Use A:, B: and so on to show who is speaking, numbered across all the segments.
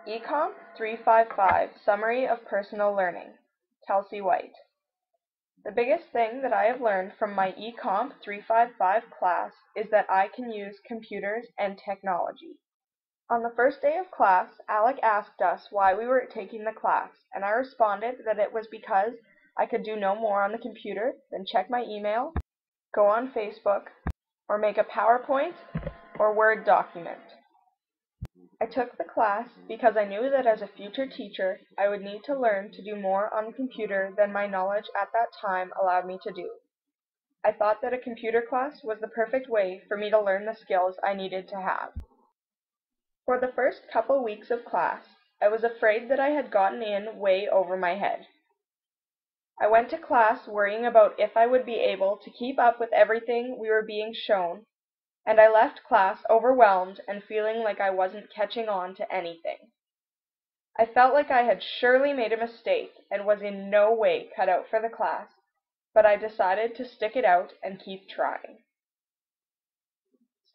A: ECOMP 355 Summary of Personal Learning, Kelsey White. The biggest thing that I have learned from my ECOMP 355 class is that I can use computers and technology. On the first day of class, Alec asked us why we were taking the class, and I responded that it was because I could do no more on the computer than check my email, go on Facebook, or make a PowerPoint or Word document. I took the class because I knew that as a future teacher, I would need to learn to do more on the computer than my knowledge at that time allowed me to do. I thought that a computer class was the perfect way for me to learn the skills I needed to have. For the first couple weeks of class, I was afraid that I had gotten in way over my head. I went to class worrying about if I would be able to keep up with everything we were being shown, and I left class overwhelmed and feeling like I wasn't catching on to anything. I felt like I had surely made a mistake and was in no way cut out for the class, but I decided to stick it out and keep trying.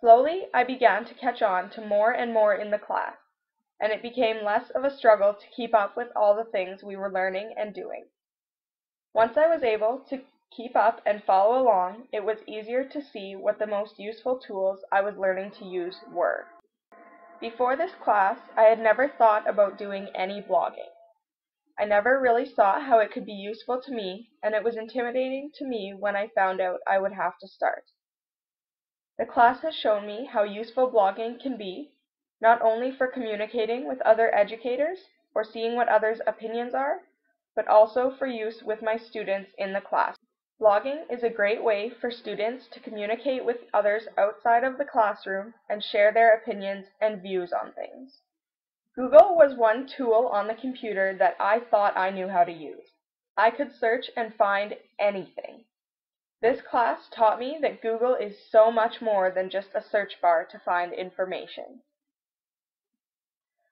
A: Slowly, I began to catch on to more and more in the class, and it became less of a struggle to keep up with all the things we were learning and doing. Once I was able to keep up and follow along, it was easier to see what the most useful tools I was learning to use were. Before this class, I had never thought about doing any blogging. I never really saw how it could be useful to me, and it was intimidating to me when I found out I would have to start. The class has shown me how useful blogging can be, not only for communicating with other educators or seeing what others' opinions are, but also for use with my students in the class. Blogging is a great way for students to communicate with others outside of the classroom and share their opinions and views on things. Google was one tool on the computer that I thought I knew how to use. I could search and find anything. This class taught me that Google is so much more than just a search bar to find information.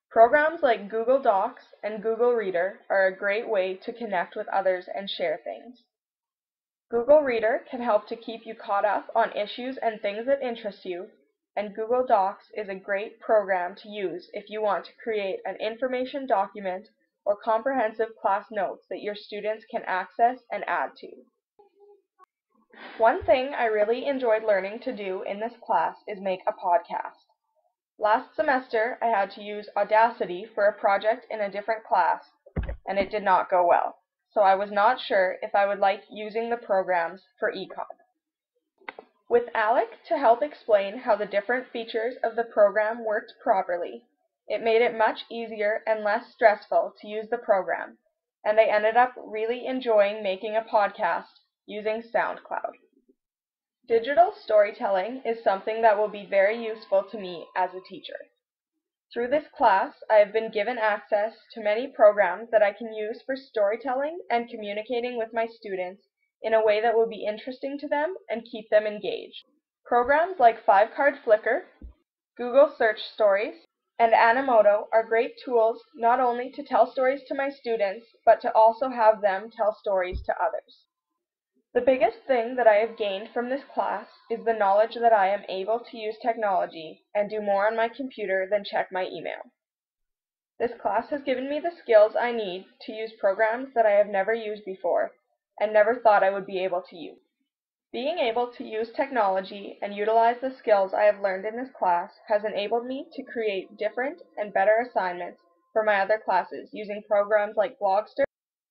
A: Programs like Google Docs and Google Reader are a great way to connect with others and share things. Google Reader can help to keep you caught up on issues and things that interest you, and Google Docs is a great program to use if you want to create an information document or comprehensive class notes that your students can access and add to. One thing I really enjoyed learning to do in this class is make a podcast. Last semester, I had to use Audacity for a project in a different class, and it did not go well, so I was not sure if I would like using the programs for ECOMP. With Alec to help explain how the different features of the program worked properly, it made it much easier and less stressful to use the program, and I ended up really enjoying making a podcast using SoundCloud. Digital storytelling is something that will be very useful to me as a teacher. Through this class, I have been given access to many programs that I can use for storytelling and communicating with my students in a way that will be interesting to them and keep them engaged. Programs like 5-Card Flickr, Google Search Stories, and Animoto are great tools not only to tell stories to my students, but to also have them tell stories to others. The biggest thing that I have gained from this class is the knowledge that I am able to use technology and do more on my computer than check my email. This class has given me the skills I need to use programs that I have never used before and never thought I would be able to use. Being able to use technology and utilize the skills I have learned in this class has enabled me to create different and better assignments for my other classes using programs like Blogster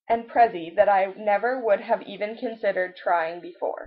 A: and Prezi that I never would have even considered trying before.